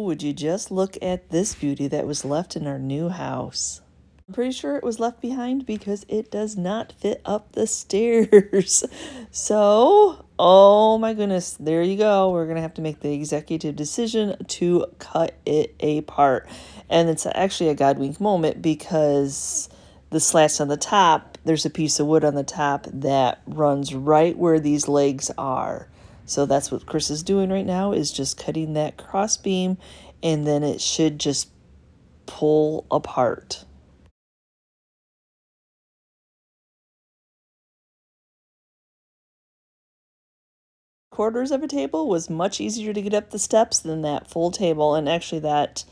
would you just look at this beauty that was left in our new house? I'm pretty sure it was left behind because it does not fit up the stairs. So, oh my goodness, there you go. We're going to have to make the executive decision to cut it apart. And it's actually a God wink moment because the slats on the top, there's a piece of wood on the top that runs right where these legs are. So that's what Chris is doing right now, is just cutting that cross beam, and then it should just pull apart. Quarters of a table was much easier to get up the steps than that full table, and actually that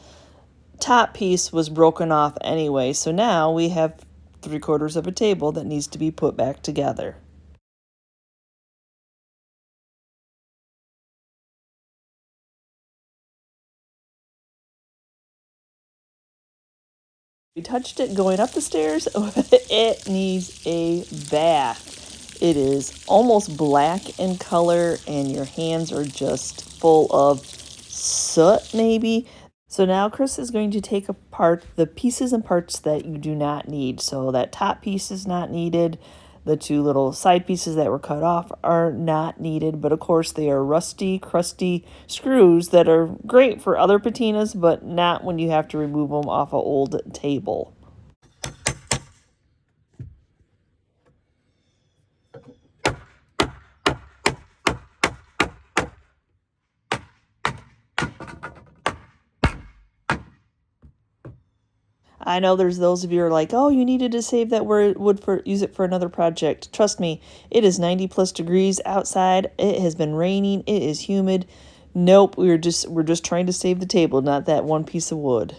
top piece was broken off anyway, so now we have 3/4 of a table that needs to be put back together. We touched it going up the stairs. It needs a bath. It is almost black in color, and your hands are just full of soot, maybe. So now Chris is going to take apart the pieces and parts that you do not need. So that top piece is not needed. The two little side pieces that were cut off are not needed, but of course they are rusty, crusty screws that are great for other patinas, but not when you have to remove them off an old table. I know there's those of you who are like, oh, you needed to save that wood for use it for another project. Trust me, it is 90 plus degrees outside. It has been raining. It is humid. Nope, we're just trying to save the table, not that one piece of wood.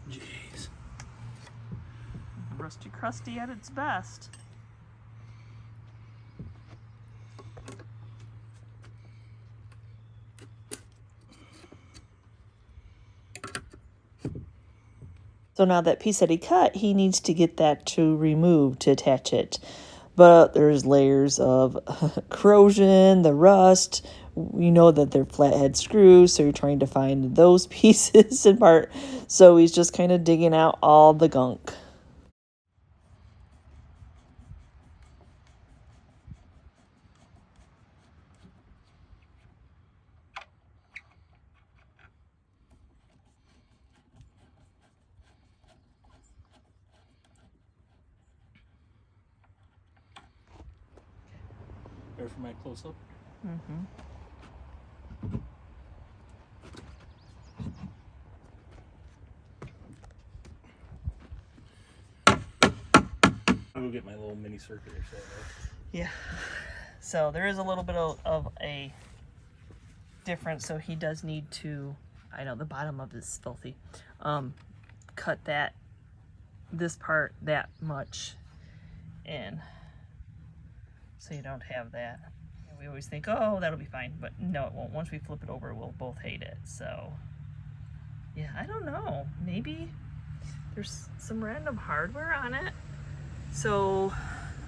Jeez. Rusty crusty at its best. So now that piece that he cut, he needs to get that to remove to attach it. But there's layers of corrosion, the rust. You know that they're flathead screws, so you're trying to find those pieces and part. So he's just kind of digging out all the gunk. Ready for my close-up? Mm-hmm. I'll go get my little mini circular saw. Yeah. So there is a little bit of a difference. So he does need to, I know the bottom of this is filthy, cut this part that much in, so you don't have that. And we always think, oh, that'll be fine, but no, it won't. Once we flip it over, we'll both hate it. So yeah, I don't know, maybe there's some random hardware on it, so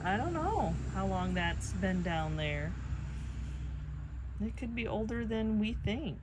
I don't know how long that's been down there. It could be older than we think.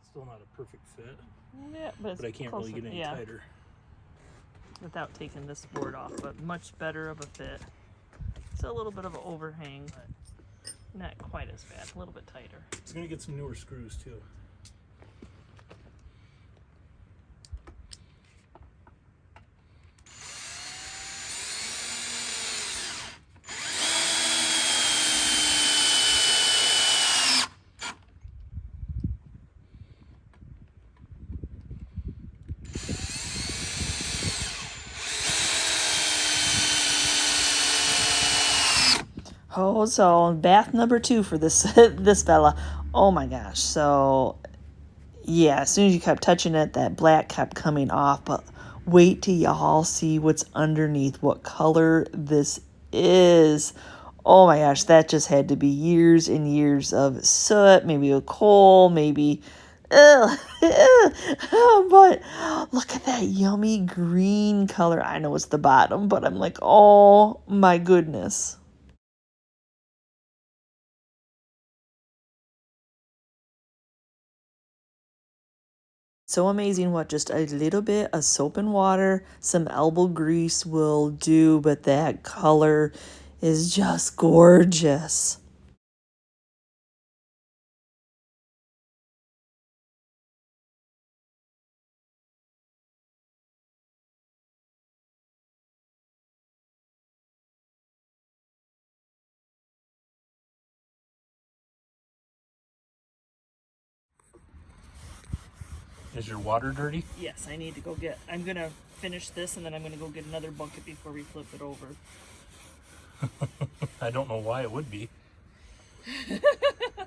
it's still not a perfect fit. Yeah, but I can't really get any tighter. Without taking this board off, but much better of a fit. It's a little bit of an overhang, but not quite as bad. A little bit tighter. It's gonna get some newer screws too. Oh, so bath number 2 for this this fella. Oh my gosh. So yeah, as soon as you kept touching it, that black kept coming off. But wait till y'all see what's underneath, what color this is. Oh my gosh, that just had to be years and years of soot, maybe a coal, maybe. Ugh, but look at that yummy green color. I know it's the bottom, but I'm like, oh my goodness. So amazing what just a little bit of soap and water, some elbow grease will do, but that color is just gorgeous. Is your water dirty? Yes, I need to go get, I'm going to finish this and then I'm going to go get another bucket before we flip it over. I don't know why it would be.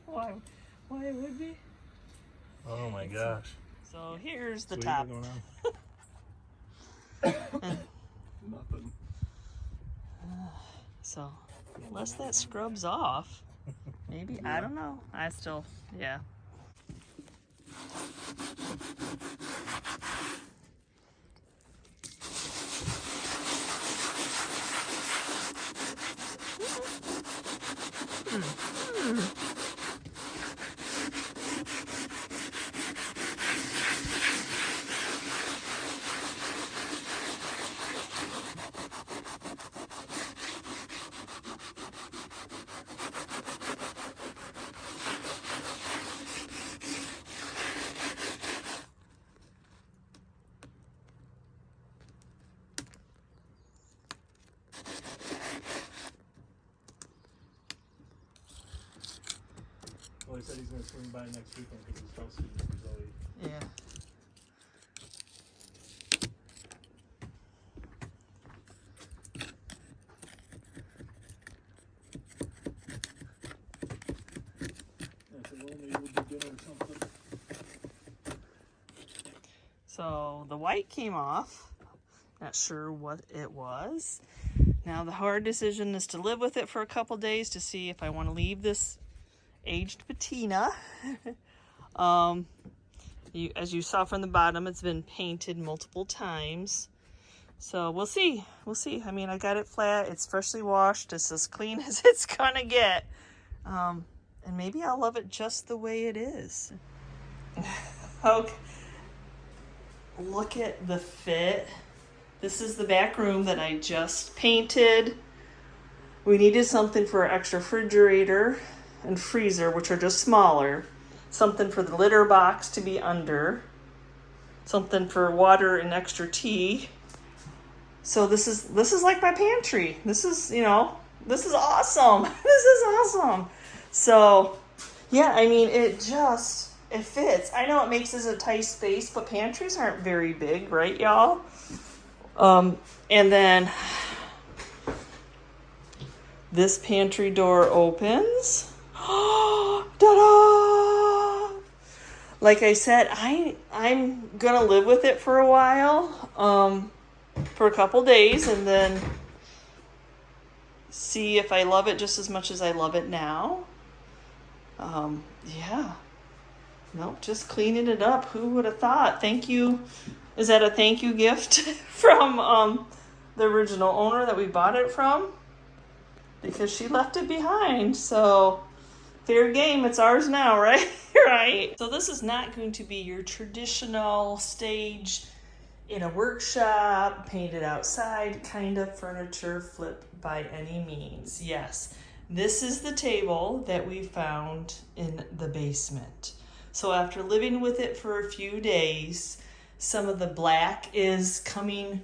Why it would be? Oh my gosh. So here's the So top. Nothing. So unless that scrubs off, maybe, yeah. I don't know. I still, yeah. Well, he said he's going to swing by next weekend because his house is for Jolie. Yeah. I said, well, maybe we'll do dinner or something. So the white came off. Not sure what it was. Now the hard decision is to live with it for a couple days to see if I want to leave this aged patina. As you saw from the bottom, it's been painted multiple times. So we'll see. We'll see. I mean, I got it flat. It's freshly washed. It's as clean as it's gonna get. And maybe I'll love it just the way it is. Okay. Look at the fit. This is the back room that I just painted. We needed something for our extra refrigerator and freezer, which are just smaller. Something for the litter box to be under. Something for water and extra tea. So this is like my pantry. This is, you know, this is awesome. This is awesome. So, yeah, I mean, it fits. I know it makes this a tight space, but pantries aren't very big, right, y'all? And then this pantry door opens. Ta-da! Like I said, I'm gonna live with it for a while, for a couple days, and then see if I love it just as much as I love it now. Yeah. Nope, just cleaning it up. Who would have thought? Thank you. Is that a thank you gift from the original owner that we bought it from? Because she left it behind. So fair game, it's ours now, right? Right. So this is not going to be your traditional stage in a workshop, painted outside kind of furniture flip by any means. Yes, this is the table that we found in the basement. So after living with it for a few days, some of the black is coming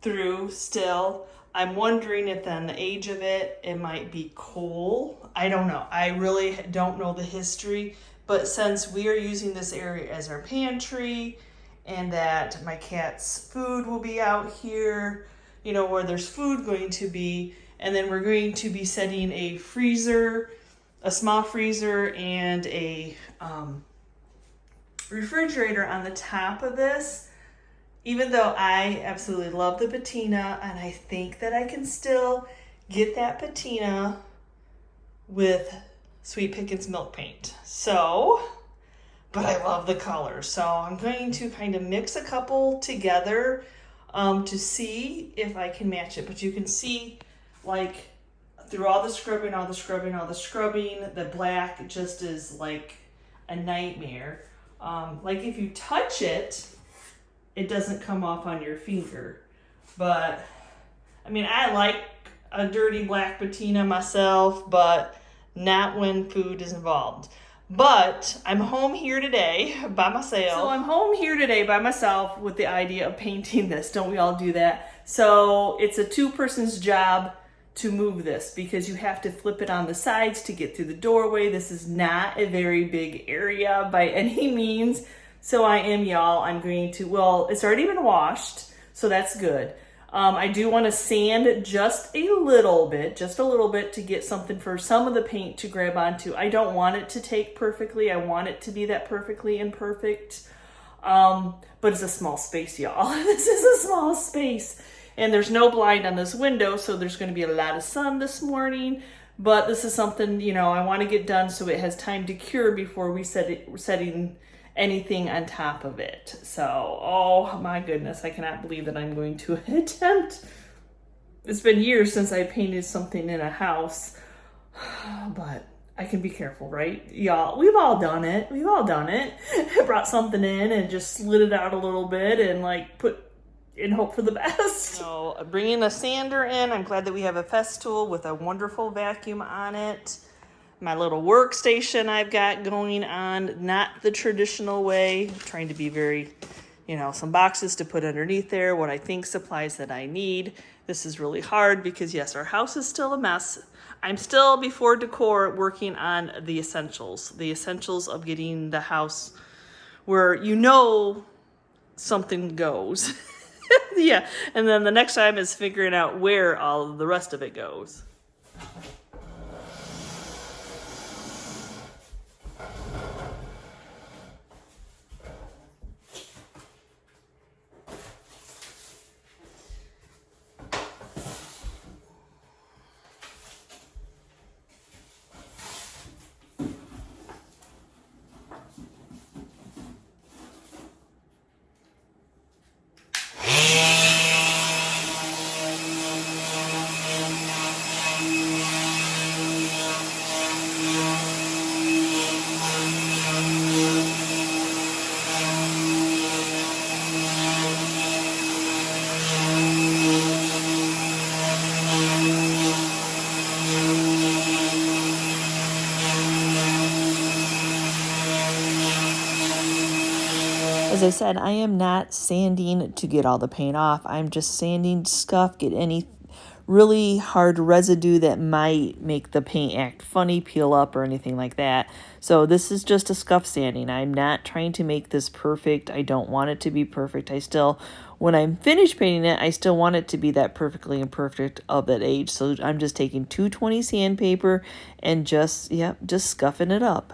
through still. I'm wondering if on the age of it, it might be coal. I don't know. I really don't know the history, but since we are using this area as our pantry and that my cat's food will be out here, you know, where there's food going to be, and then we're going to be setting a freezer, a small freezer, and a refrigerator on the top of this. Even though I absolutely love the patina, and I think that I can still get that patina with Sweet Pickens milk paint. So, but I love the color. So I'm going to kind of mix a couple together to see if I can match it. But you can see, like, through all the scrubbing, the black just is like a nightmare. Like if you touch it, it doesn't come off on your finger. But, I mean, I like a dirty black patina myself, but not when food is involved. But I'm home here today by myself. So I'm home here today by myself with the idea of painting this. Don't we all do that? So it's a two-person's job to move this because you have to flip it on the sides to get through the doorway. This is not a very big area by any means. So I'm going to, well, it's already been washed, so that's good. I do want to sand just a little bit to get something for some of the paint to grab onto. I don't want it to take perfectly. I want it to be that perfectly imperfect. But it's a small space, y'all. This is a small space. And there's no blind on this window, so there's going to be a lot of sun this morning. But this is something, you know, I want to get done so it has time to cure before we setting anything on top of it. So, oh my goodness, I cannot believe that I'm going to attempt. It's been years since I painted something in a house, but I can be careful, right? Y'all, we've all done it. I brought something in and just slid it out a little bit and like put in hope for the best. So bringing a sander in, I'm glad that we have a Festool with a wonderful vacuum on it. My little workstation I've got going on, not the traditional way, trying to be very, you know, some boxes to put underneath there, what I think supplies that I need. This is really hard because yes, our house is still a mess. I'm still before decor working on the essentials of getting the house where you know something goes. Yeah, and then the next time is figuring out where all of the rest of it goes. As I said, I am not sanding to get all the paint off. I'm just sanding to scuff, get any really hard residue that might make the paint act funny, peel up, or anything like that. So this is just a scuff sanding. I'm not trying to make this perfect. I don't want it to be perfect. I still, when I'm finished painting it, I still want it to be that perfectly imperfect of that age. So I'm just taking 220 sandpaper and just scuffing it up.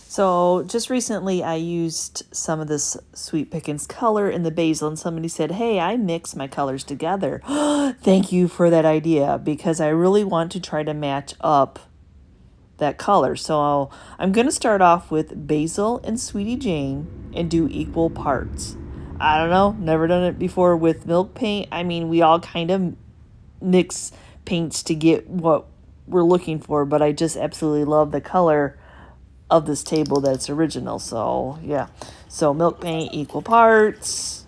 So just recently I used some of this Sweet Pickens color in the basil, and somebody said, hey, I mix my colors together. Thank you for that idea, because I really want to try to match up that color. So I'm going to start off with Basil and Sweetie Jane and do equal parts. I don't know, never done it before with milk paint. I mean, we all kind of mix paints to get what we're looking for, but I just absolutely love the color of this table that's original. So yeah, so milk paint equal parts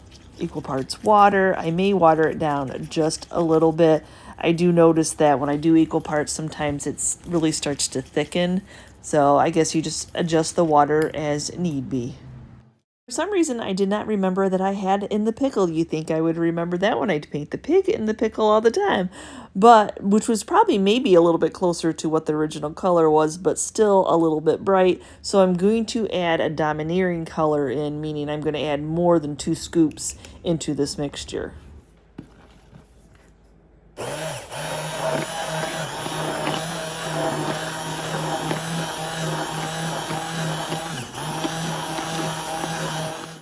water. I may water it down just a little bit. I do notice that when I do equal parts, sometimes it's really starts to thicken, so I guess you just adjust the water as need be. For some reason, I did not remember that I had in the pickle. You think I would remember that when I paint the pig in the pickle all the time, but which was probably maybe a little bit closer to what the original color was, but still a little bit bright. So I'm going to add a domineering color in, meaning I'm going to add more than 2 scoops into this mixture.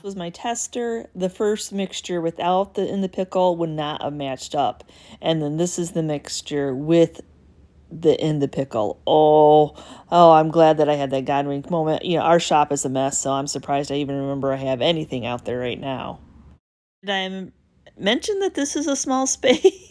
Was my tester. The first mixture without the in the pickle would not have matched up, and then this is the mixture with the in the pickle. Oh, I'm glad that I had that God wink moment. You know, our shop is a mess, so I'm surprised I even remember I have anything out there right now. Did I mention that this is a small space?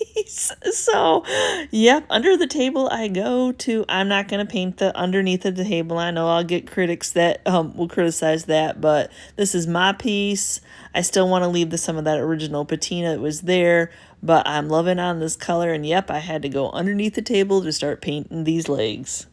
So, yep, under the table I go to. I'm not going to paint the underneath of the table. I know I'll get critics that will criticize that, but this is my piece. I still want to leave some of that original patina that was there, but I'm loving on this color, and yep, I had to go underneath the table to start painting these legs.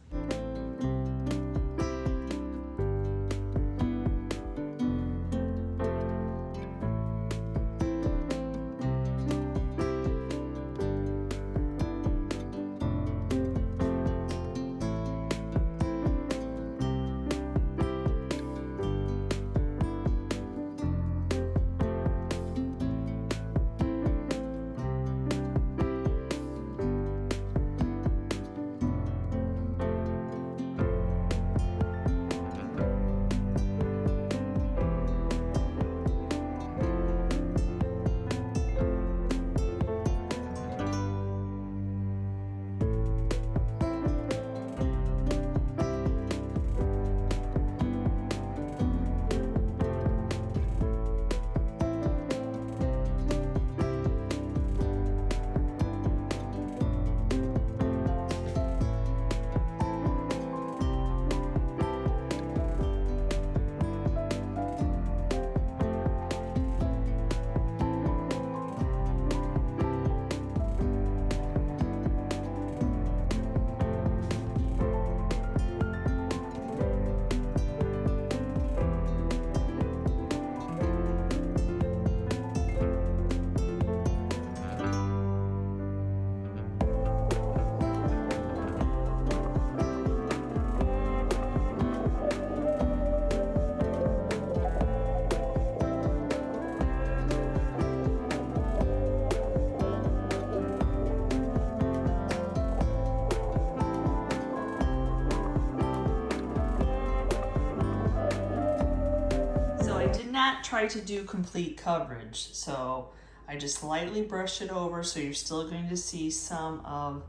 Not try to do complete coverage, so I just lightly brush it over, so you're still going to see some of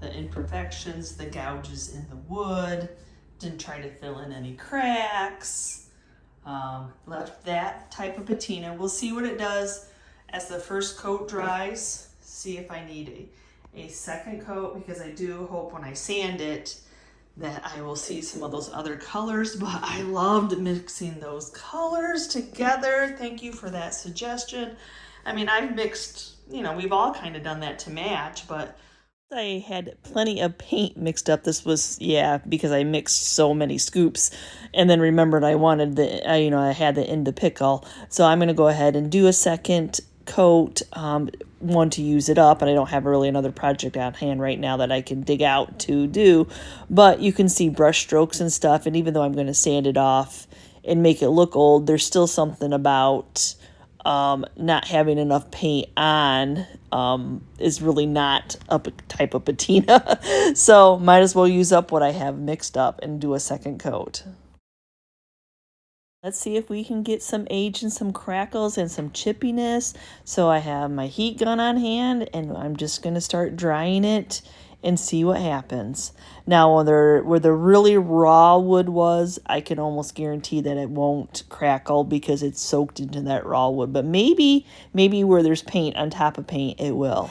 the imperfections, the gouges in the wood. Didn't try to fill in any cracks. Left that type of patina. We'll see what it does as the first coat dries. See if I need a second coat, because I do hope when I sand it that I will see some of those other colors, but I loved mixing those colors together. Thank you for that suggestion. I mean, I've mixed, you know, we've all kind of done that to match, but I had plenty of paint mixed up. This was, yeah, because I mixed so many scoops, and then remembered I wanted I had the in the pickle. So I'm going to go ahead and do a second coat, one to use it up, and I don't have really another project on hand right now that I can dig out to do, but you can see brush strokes and stuff, and even though I'm going to sand it off and make it look old, there's still something about not having enough paint on is really not a type of patina. So might as well use up what I have mixed up and do a second coat. Let's see if we can get some age and some crackles and some chippiness. So I have my heat gun on hand, and I'm just going to start drying it and see what happens. Now, where the really raw wood was, I can almost guarantee that it won't crackle because it's soaked into that raw wood. But maybe where there's paint on top of paint, it will.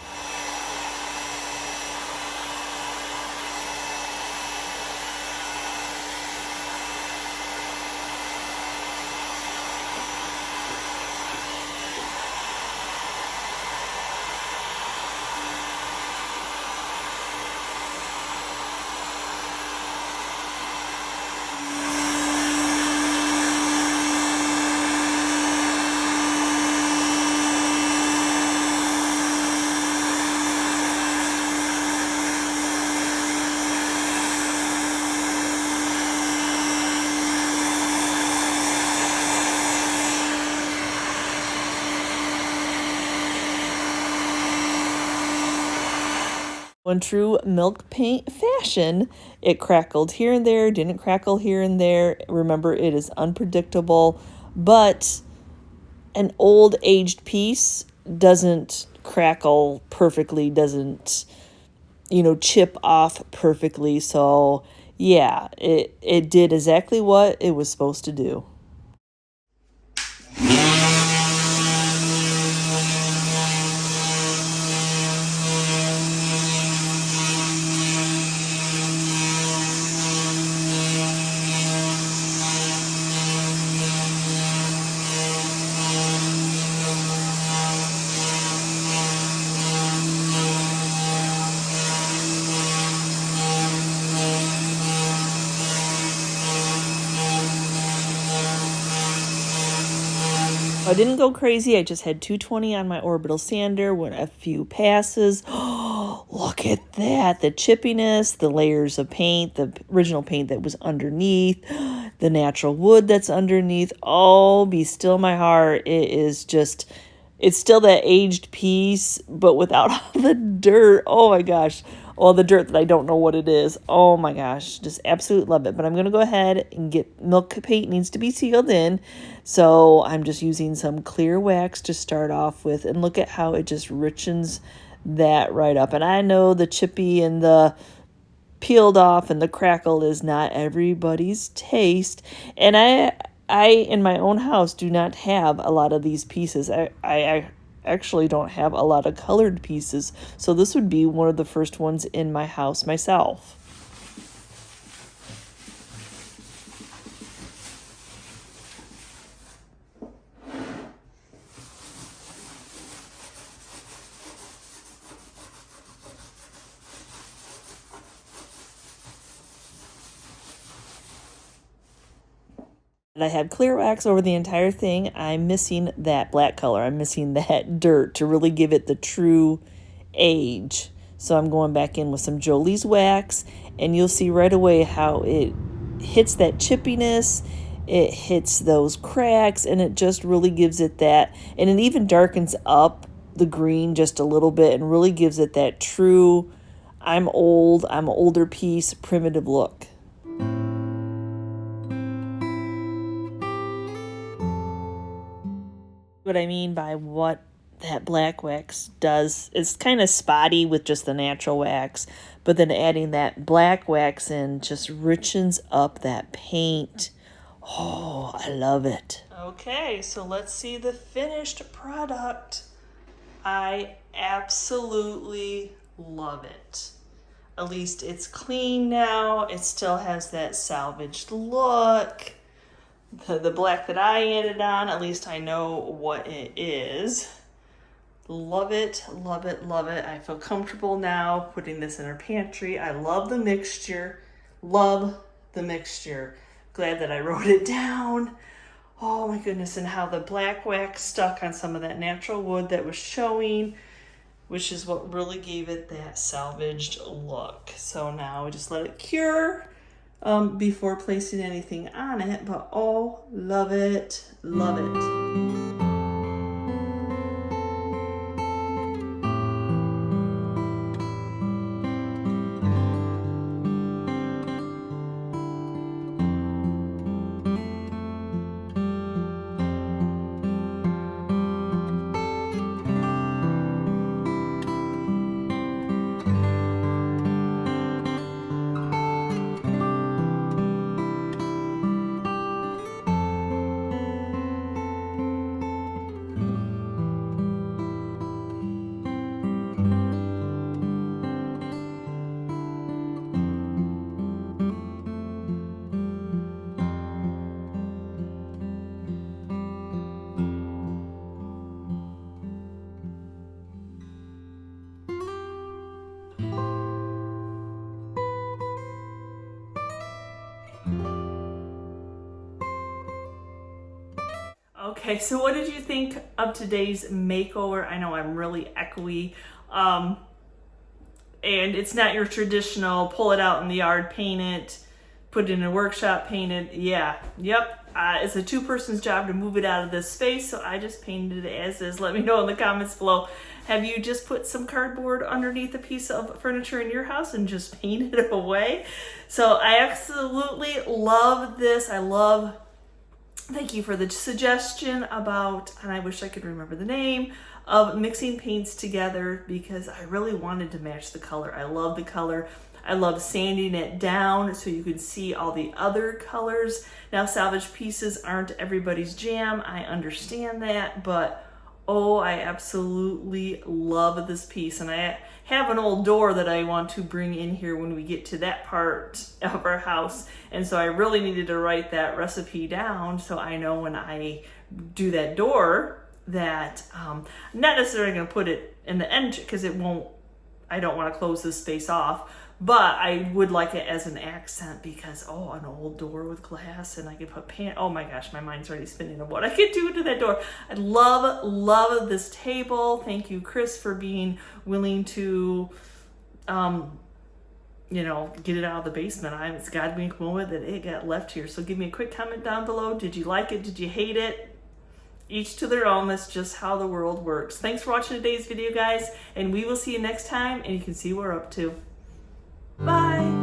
In true milk paint fashion, it crackled here and there, didn't crackle here and there. Remember, it is unpredictable, but an old aged piece doesn't crackle perfectly, doesn't, chip off perfectly. So yeah, it did exactly what it was supposed to do. I didn't go crazy. I just had 220 on my Orbital sander, went a few passes. Oh, look at that. The chippiness, the layers of paint, the original paint that was underneath, the natural wood that's underneath. Oh, be still my heart. It's still that aged piece, but without all the dirt. Oh my gosh. All the dirt that I don't know what it is. Oh my gosh, just absolutely love it. But I'm going to go ahead and get milk paint needs to be sealed in. So I'm just using some clear wax to start off with. And look at how it just richens that right up. And I know the chippy and the peeled off and the crackle is not everybody's taste. And I in my own house do not have a lot of these pieces. I actually don't have a lot of colored pieces, so this would be one of the first ones in my house myself. I have clear wax over the entire thing. I'm missing that black color. I'm missing that dirt to really give it the true age. So I'm going back in with some Jolie's wax, and you'll see right away how it hits that chippiness, it hits those cracks, and it just really gives it that, and it even darkens up the green just a little bit and really gives it that true, I'm older piece, primitive look. What I mean by what that black wax does, it's kind of spotty with just the natural wax, but then adding that black wax in just richens up that paint. Oh, I love it. Okay, so let's see the finished product. I absolutely love it. At least it's clean now. It still has that salvaged look. The black that I added on, at least I know what it is. Love it, love it, love it. I feel comfortable now putting this in our pantry. I love the mixture. Love the mixture. Glad that I wrote it down. Oh my goodness, and how the black wax stuck on some of that natural wood that was showing, which is what really gave it that salvaged look. So now we just let it cure before placing anything on it, but oh, love it, love it. Okay, so what did you think of today's makeover? I know I'm really echoey. And it's not your traditional pull it out in the yard, paint it, put it in a workshop, paint it. Yeah, yep. It's a two-person's job to move it out of this space, so I just painted it as is. Let me know in the comments below. Have you just put some cardboard underneath a piece of furniture in your house and just painted it away? So I absolutely love this. Thank you for the suggestion about, and I wish I could remember the name, of mixing paints together, because I really wanted to match the color. I love the color. I love sanding it down so you can see all the other colors. Now, salvage pieces aren't everybody's jam. I understand that, but oh, I absolutely love this piece. And I have an old door that I want to bring in here when we get to that part of our house. And so I really needed to write that recipe down so I know when I do that door that I'm not necessarily going to put it in the end because I don't want to close this space off. But I would like it as an accent because, oh, an old door with glass, and I could put paint. Oh my gosh, my mind's already spinning of what I could do to that door. I love this table. Thank you, Chris, for being willing to, get it out of the basement. It's got to be a moment that it got left here. So give me a quick comment down below. Did you like it? Did you hate it? Each to their own. That's just how the world works. Thanks for watching today's video, guys, and we will see you next time, and you can see what we're up to. Bye.